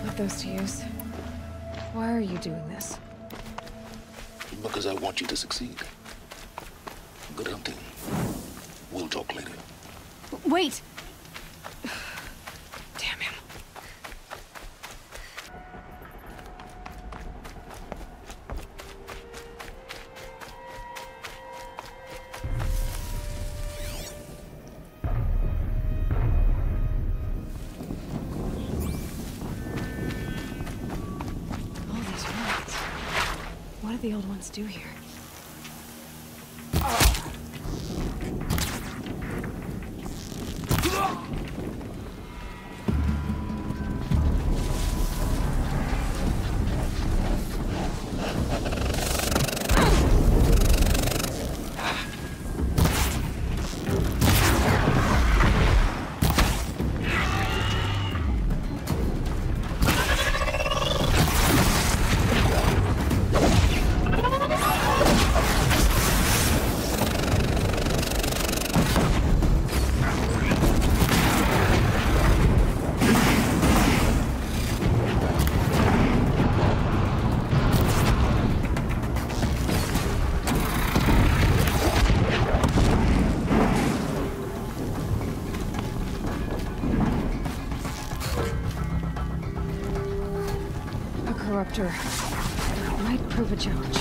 put those to use. Why are you doing this? Because I want you to succeed. Good hunting. We'll talk later. Wait! Damn him. All these ruins. What did the old ones do here? Corruptor. Might prove a challenge.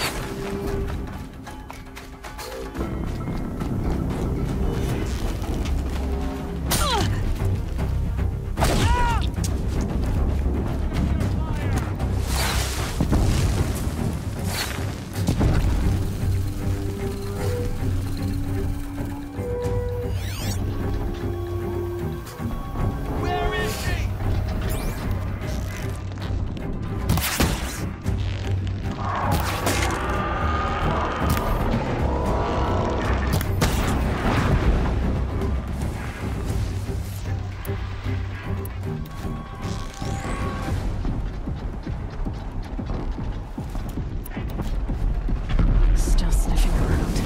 Still sniffing around.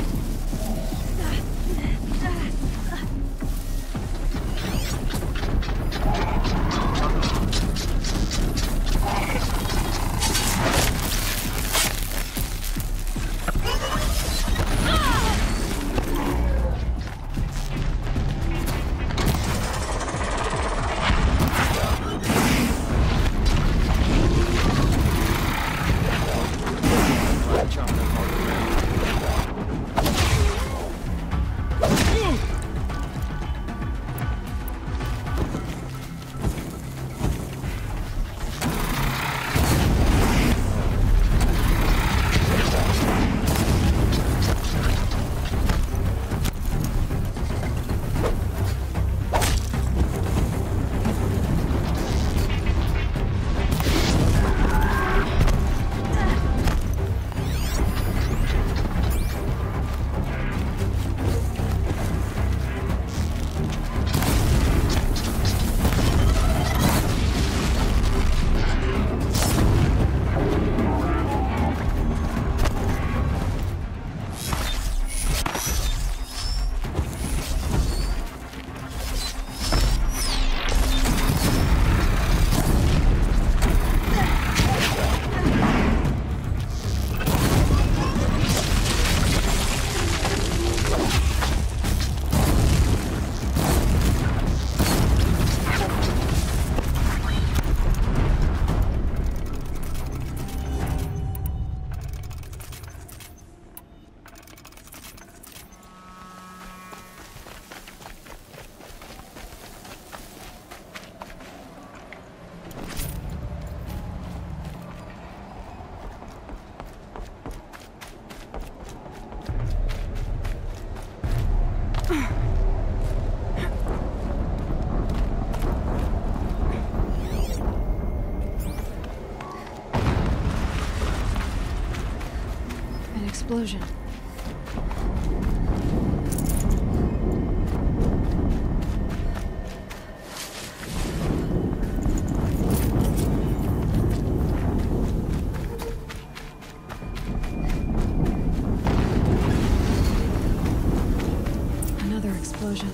Explosion. Another explosion.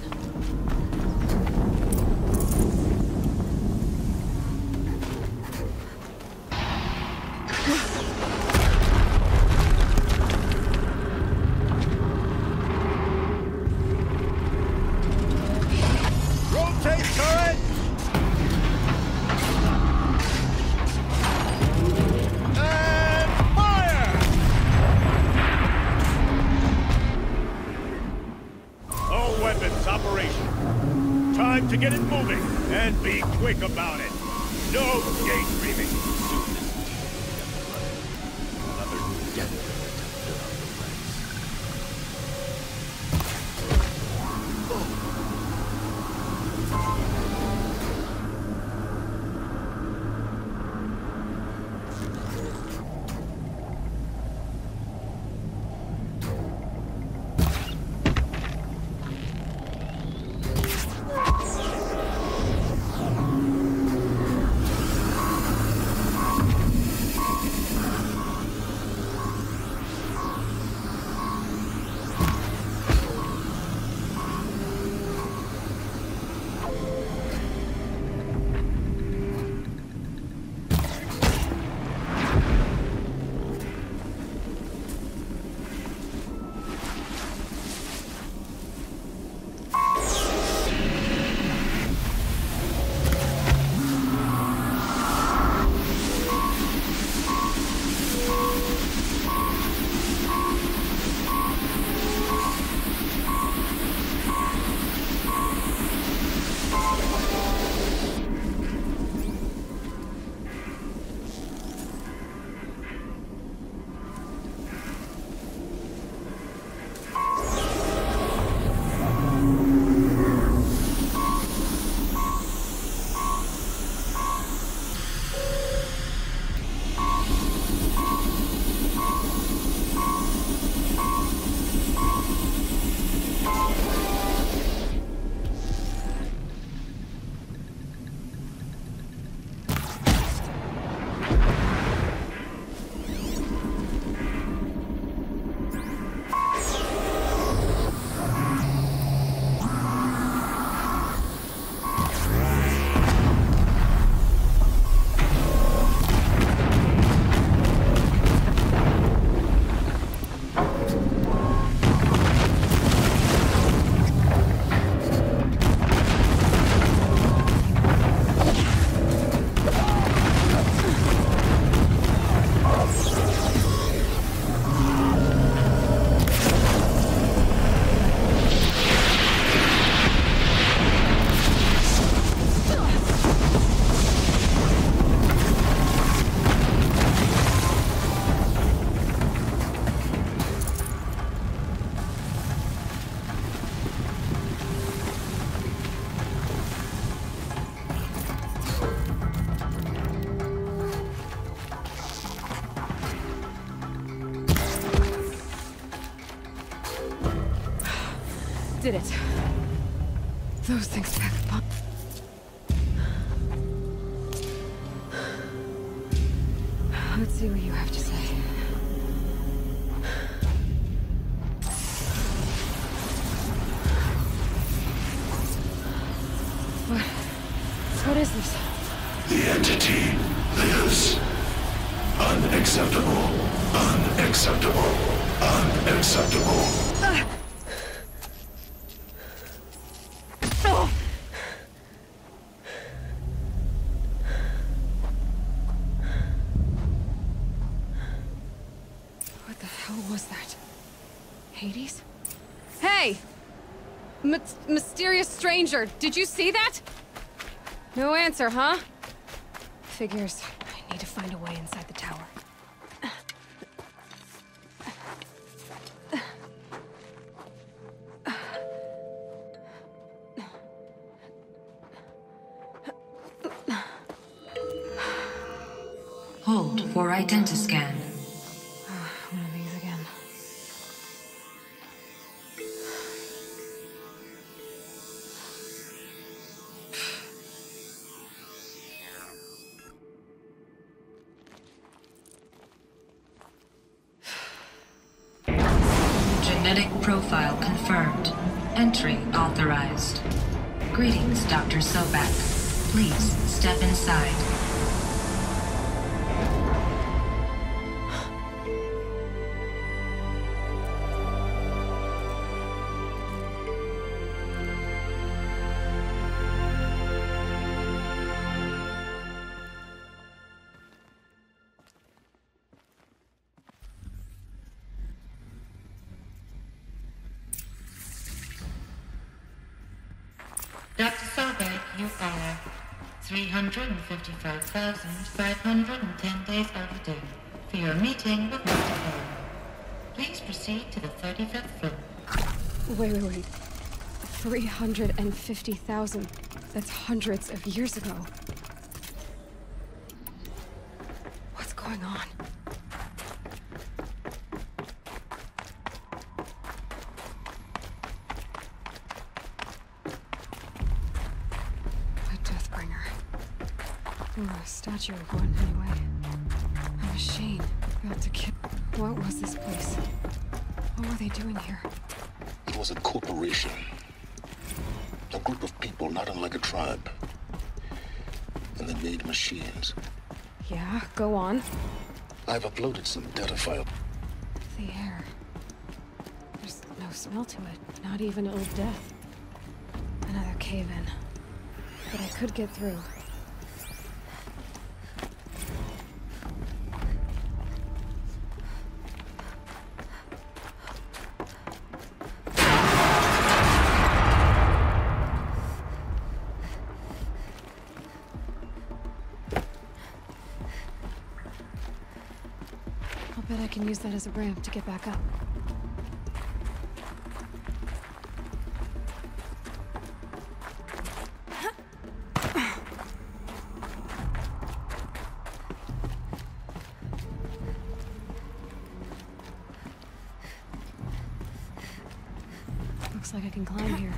Rotate turret! And fire! All weapons operational. Time to get it moving, and be quick about it. No daydreaming. Another death. Did it. Those things pack a punch. Let's see what you have to say. What is this? The entity lives. Unacceptable. Unacceptable. Unacceptable. What the hell was that? Hades? Hey! Mysterious stranger, did you see that? No answer, huh? Figures. I need to find a way inside the tower. Hold for identiscan. One of these again. Genetic profile confirmed. Entry authorized. Greetings, Dr. Sobak. Please step inside. Dr. Sobek, you are 355,510 days overdue for your meeting with Mr. Bell. Please proceed to the 35th floor. Wait. 350,000. That's hundreds of years ago. What's going on? A Deathbringer. Or a statue of one, anyway. A machine built to kill. What was this place? What were they doing here? It was a corporation. A group of people not unlike a tribe. And they made machines. Yeah, go on. I've uploaded some data file. The air. There's no smell to it. Not even Old Death. Another cave-in. But I could get through. I'll bet I can use that as a ramp to get back up. Looks like I can climb here.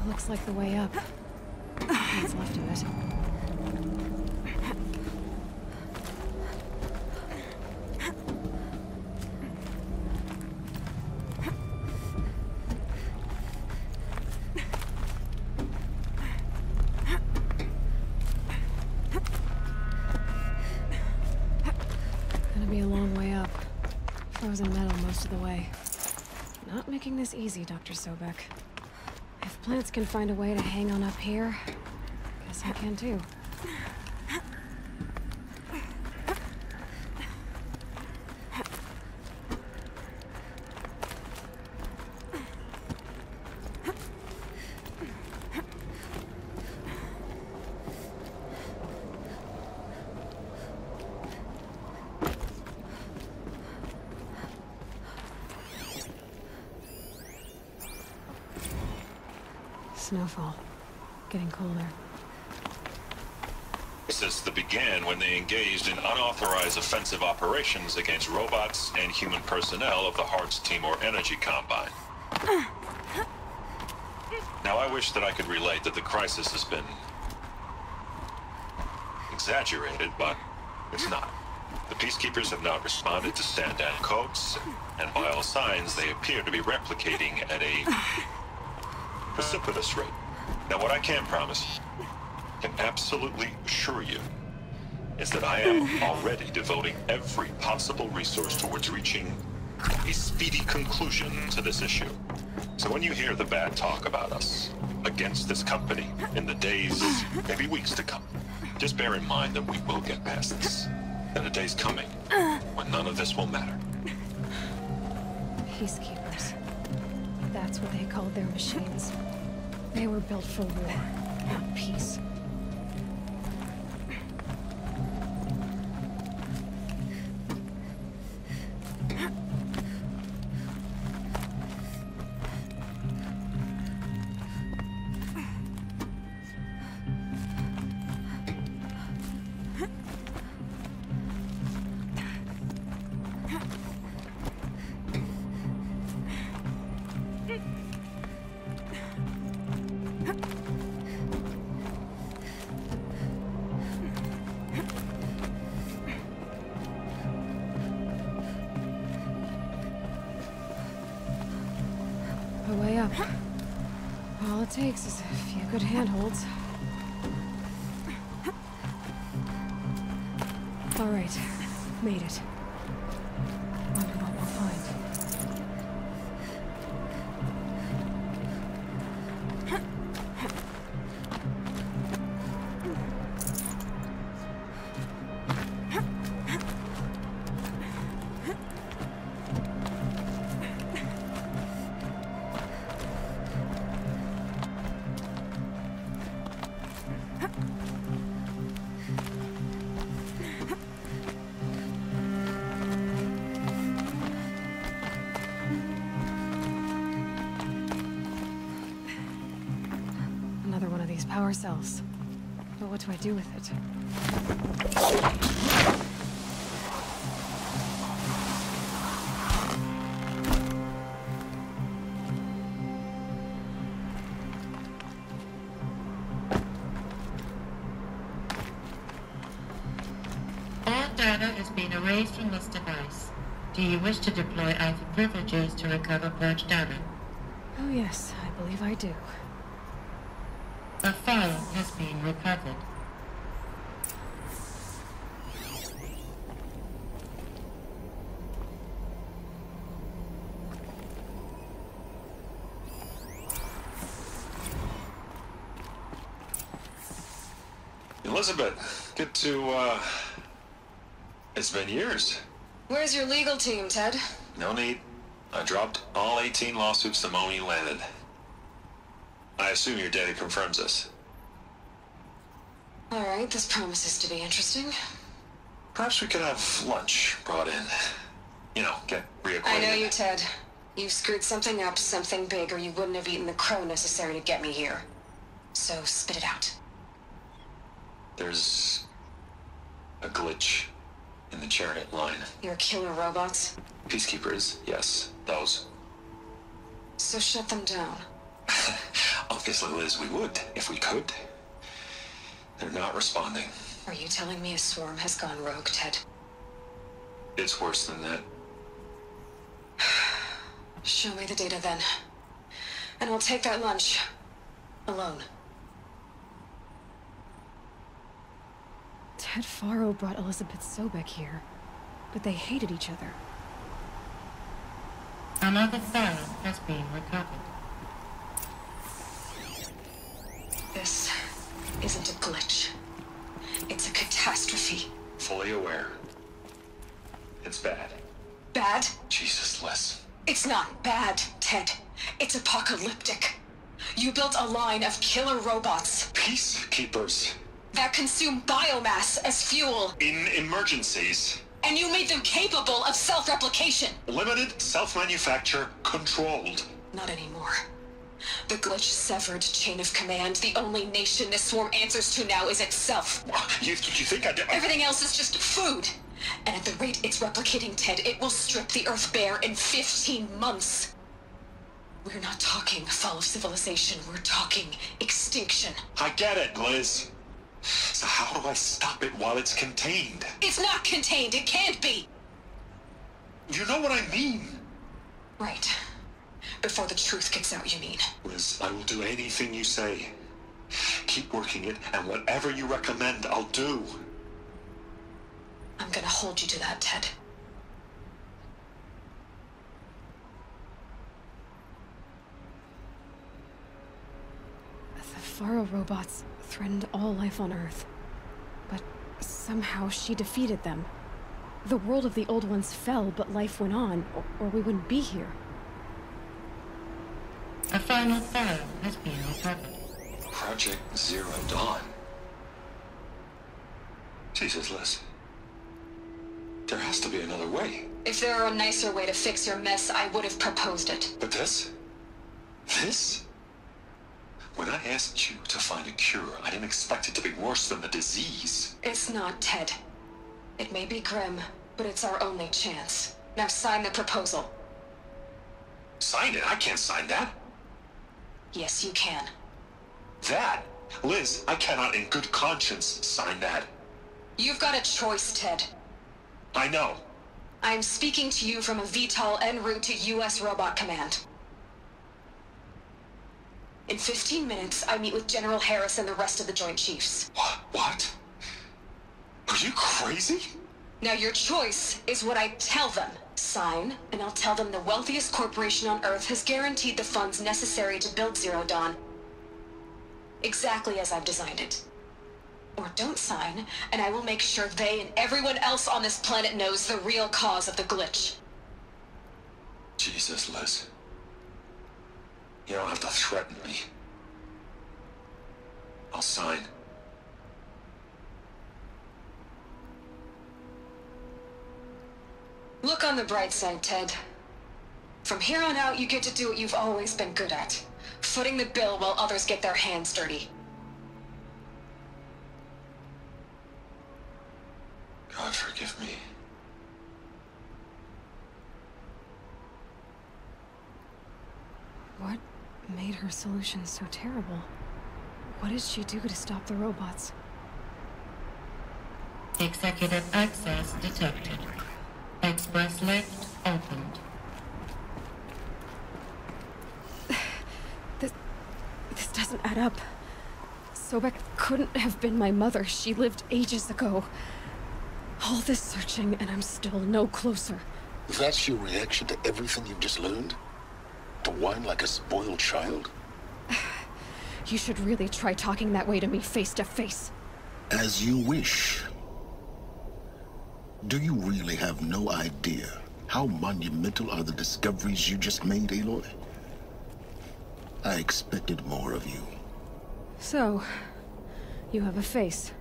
Looks like the way up. What's left of it. Gonna be a long way up. Frozen metal most of the way. Not making this easy, Dr. Sobek. If plants can find a way to hang on up here, guess I can too. Snowfall. Getting colder. This began when they engaged in unauthorized offensive operations against robots and human personnel of the Hearts Timor Energy Combine. Now, I wish that I could relate that the crisis has been exaggerated, but it's not. The Peacekeepers have not responded to stand-down codes, and by all signs, they appear to be replicating at a precipitous rate. Now, what I can promise, can absolutely assure you, is that I am already devoting every possible resource towards reaching a speedy conclusion to this issue. So when you hear the bad talk about us against this company in the days, maybe weeks to come, just bear in mind that we will get past this. And a day's coming when none of this will matter. Peacekeepers. That's what they called their machines. They were built for war, not peace. A way up. All it takes is a few good handholds. All right, made it. Wonder what we'll find. Another one of these power cells. But what do I do with it? All data is being erased from this device. Do you wish to deploy either privileges to recover purged data? Oh yes, I believe I do. A file has been recovered. Elizabeth, good to, it's been years. Where's your legal team, Ted? No need. I dropped all 18 lawsuits the moment you landed. I assume your data confirms this. All right, this promises to be interesting. Perhaps we could have lunch brought in. You know, get reacquainted. I know you, Ted. You screwed something up, something big, or you wouldn't have eaten the crow necessary to get me here. So spit it out. There's a glitch in the chariot line. Your killer robots? Peacekeepers, yes, those. So shut them down. Obviously, Liz, we would, if we could. They're not responding. Are you telling me a swarm has gone rogue, Ted? It's worse than that. Show me the data then. And I'll take that lunch. Alone. Ted Faro brought Elizabeth Sobek here, but they hated each other. Another file has been recovered. This isn't a glitch. It's a catastrophe. Fully aware. It's bad. Bad? Jesus, Liz. It's not bad, Ted. It's apocalyptic. You built a line of killer robots Peacekeepers. that consume biomass as fuel, In emergencies. and you made them capable of self-replication. Limited, self-manufacture, controlled. Not anymore. The glitch severed chain of command. The only nation this swarm answers to now is itself. You think I did? Everything else is just food. And at the rate it's replicating, Ted, it will strip the Earth bare in 15 months. We're not talking fall of civilization. We're talking extinction. I get it, Liz. So how do I stop it while it's contained? It's not contained. It can't be. You know what I mean. Right. Before the truth gets out, you mean? Liz, I will do anything you say. Keep working it, and whatever you recommend, I'll do. I'm gonna hold you to that, Ted. The Faro robots threatened all life on Earth. But somehow she defeated them. The world of the old ones fell, but life went on, or we wouldn't be here. A final file has been recovered. Project Zero Dawn. Jesus, Liz. There has to be another way. If there were a nicer way to fix your mess, I would have proposed it. But this? This? When I asked you to find a cure, I didn't expect it to be worse than the disease. It's not, Ted. It may be grim, but it's our only chance. Now sign the proposal. Sign it? I can't sign that. Yes, you can. That? Liz, I cannot in good conscience sign that. You've got a choice, Ted. I know. I am speaking to you from a VTOL en route to U.S. Robot Command. In 15 minutes, I meet with General Harris and the rest of the Joint Chiefs. What? Are you crazy? Now your choice is what I tell them. Sign, and I'll tell them the wealthiest corporation on Earth has guaranteed the funds necessary to build Zero Dawn. Exactly as I've designed it. Or don't sign, and I will make sure they and everyone else on this planet knows the real cause of the glitch. Jesus, Liz. You don't have to threaten me. I'll sign. Look on the bright side, Ted. From here on out, you get to do what you've always been good at. Footing the bill while others get their hands dirty. God forgive me. What made her solution so terrible? What did she do to stop the robots? Executive access detected. Express lift opened. This doesn't add up. Sobek couldn't have been my mother. She lived ages ago. All this searching, and I'm still no closer. That's your reaction to everything you've just learned? To whine like a spoiled child? You should really try talking that way to me face to face. As you wish. Do you really have no idea how monumental are the discoveries you just made, Aloy? I expected more of you. So, you have a face.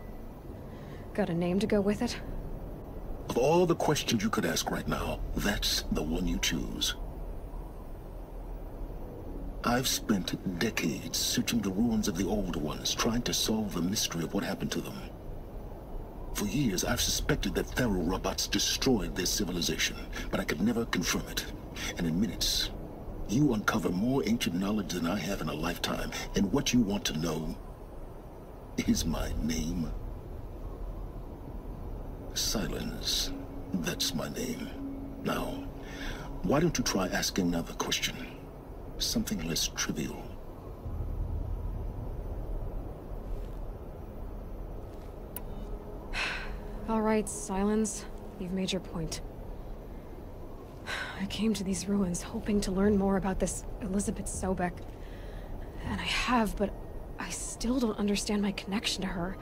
Got a name to go with it? Of all the questions you could ask right now, that's the one you choose. I've spent decades searching the ruins of the old ones, trying to solve the mystery of what happened to them. For years, I've suspected that Faro robots destroyed their civilization, but I could never confirm it. And in minutes, you uncover more ancient knowledge than I have in a lifetime, and what you want to know is my name. Silence. That's my name. Now, why don't you try asking another question? Something less trivial. All right, Silence. You've made your point. I came to these ruins hoping to learn more about this Elizabeth Sobek. And I have, but I still don't understand my connection to her.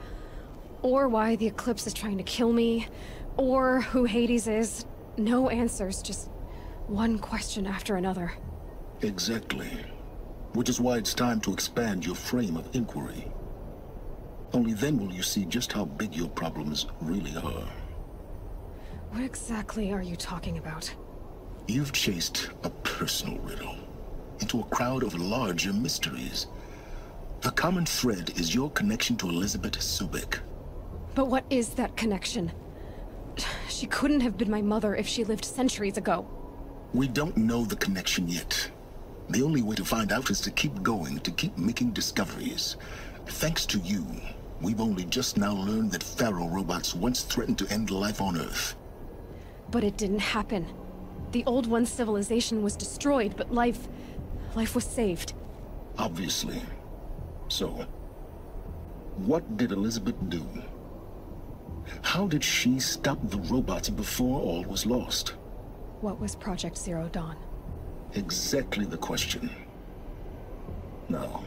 Or why the Eclipse is trying to kill me. Or who Hades is. No answers, just one question after another. Exactly. Which is why it's time to expand your frame of inquiry. Only then will you see just how big your problems really are. What exactly are you talking about? You've chased a personal riddle into a crowd of larger mysteries. The common thread is your connection to Elizabeth Sobek. But what is that connection? She couldn't have been my mother if she lived centuries ago. We don't know the connection yet. The only way to find out is to keep going, to keep making discoveries. Thanks to you, we've only just now learned that Faro robots once threatened to end life on Earth. But it didn't happen. The Old One's civilization was destroyed, but life was saved. Obviously. So, what did Elizabeth do? How did she stop the robots before all was lost? What was Project Zero Dawn? Exactly the question. Now,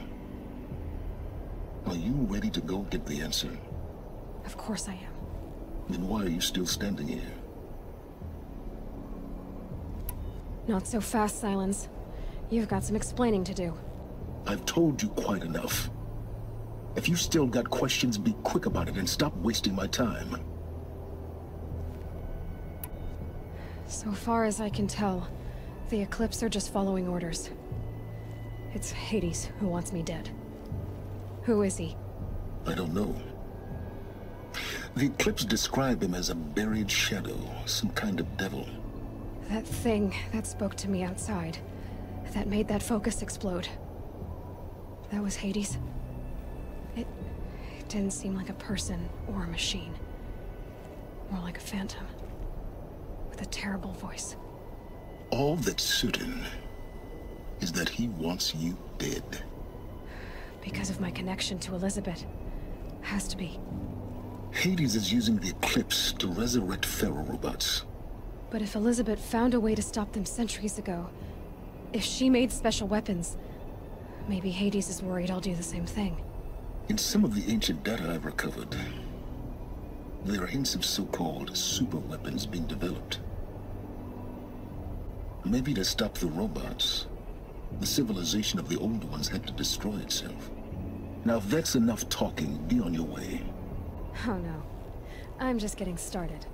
are you ready to go get the answer? Of course I am. Then why are you still standing here? Not so fast, Silence. You've got some explaining to do. I've told you quite enough. If you still got questions, be quick about it and stop wasting my time. So far as I can tell, the Eclipse are just following orders. It's Hades who wants me dead. Who is he? I don't know. The Eclipse describe him as a buried shadow, some kind of devil. That thing that spoke to me outside, that made that focus explode. That was Hades? It didn't seem like a person or a machine. More like a phantom. With a terrible voice. All that's certain is that he wants you dead. Because of my connection to Elizabeth. Has to be. Hades is using the Eclipse to resurrect ferrorobots. But if Elizabeth found a way to stop them centuries ago, if she made special weapons, maybe Hades is worried I'll do the same thing. In some of the ancient data I've recovered, there are hints of so-called super weapons being developed. Maybe to stop the robots, the civilization of the old ones had to destroy itself. Now if that's enough talking, be on your way. Oh no. I'm just getting started.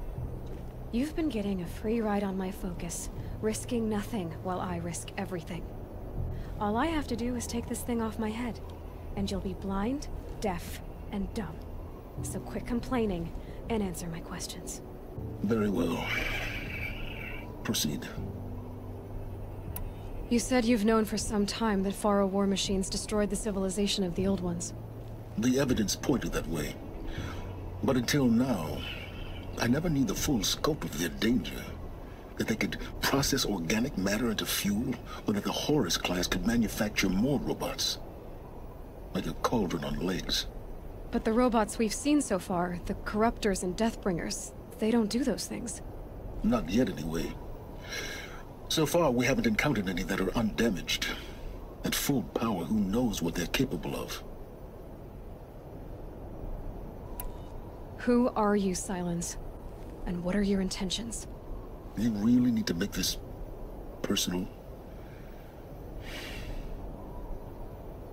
You've been getting a free ride on my focus, risking nothing while I risk everything. All I have to do is take this thing off my head, and you'll be blind, deaf, and dumb. So quit complaining and answer my questions. Very well. Proceed. You said you've known for some time that Faro war machines destroyed the civilization of the old ones. The evidence pointed that way. But until now, I never knew the full scope of their danger. That they could process organic matter into fuel, or that the Horus class could manufacture more robots. Like a cauldron on legs. But the robots we've seen so far, the Corruptors and Deathbringers, they don't do those things. Not yet, anyway. So far, we haven't encountered any that are undamaged. At full power, who knows what they're capable of? Who are you, Silence? And what are your intentions? You really need to make this personal?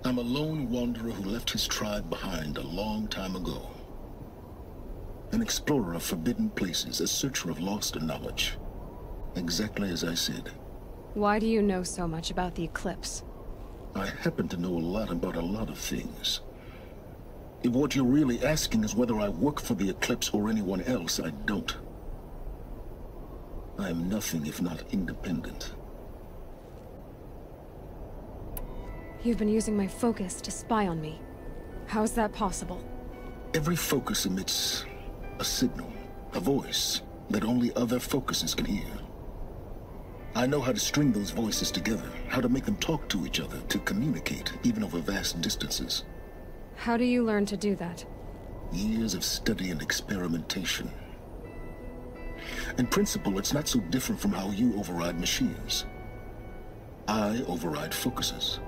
I'm a lone wanderer who left his tribe behind a long time ago. An explorer of forbidden places, a searcher of lost knowledge. Exactly as I said. Why do you know so much about the Eclipse? I happen to know a lot about a lot of things. If what you're really asking is whether I work for the Eclipse or anyone else, I don't. I am nothing if not independent. You've been using my focus to spy on me. How's that possible? Every focus emits a signal, a voice, that only other focuses can hear. I know how to string those voices together, how to make them talk to each other, to communicate, even over vast distances. How do you learn to do that? Years of study and experimentation. In principle, it's not so different from how you override machines. I override focuses.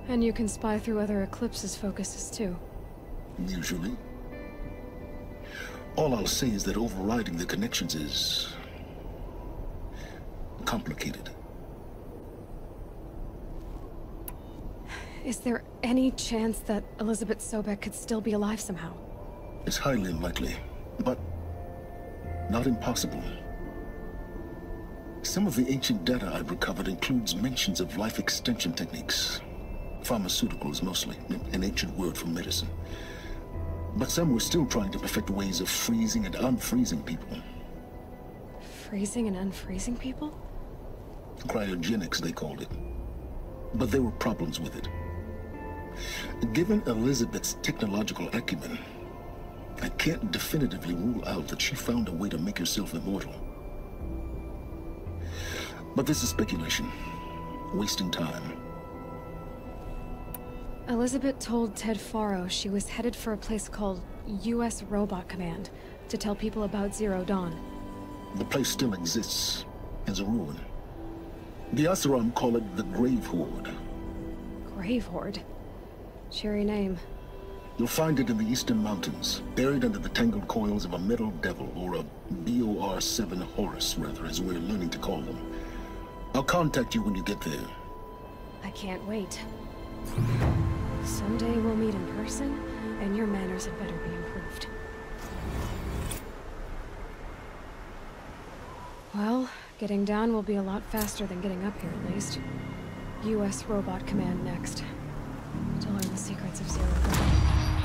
And you can spy through other Eclipse's focuses too. Usually. All I'll say is that overriding the connections is complicated. Is there any chance that Elizabeth Sobek could still be alive somehow? It's highly unlikely, but not impossible. Some of the ancient data I've recovered includes mentions of life extension techniques. Pharmaceuticals mostly, an ancient word for medicine. But some were still trying to perfect ways of freezing and unfreezing people. Freezing and unfreezing people? Cryogenics, they called it. But there were problems with it. Given Elizabeth's technological acumen, I can't definitively rule out that she found a way to make herself immortal. But this is speculation. Wasting time. Elizabeth told Ted Faro she was headed for a place called U.S. Robot Command to tell people about Zero Dawn. The place still exists as a ruin. The Asaram call it the Grave Horde. Grave Horde? Cheery name. You'll find it in the Eastern Mountains, buried under the tangled coils of a metal devil, or a BOR-7 Horus, rather, as we're learning to call them. I'll contact you when you get there. I can't wait. Someday we'll meet in person, and your manners had better be improved. Well, getting down will be a lot faster than getting up here, at least. U.S. Robot Command next. To learn the secrets of Zero Dawn.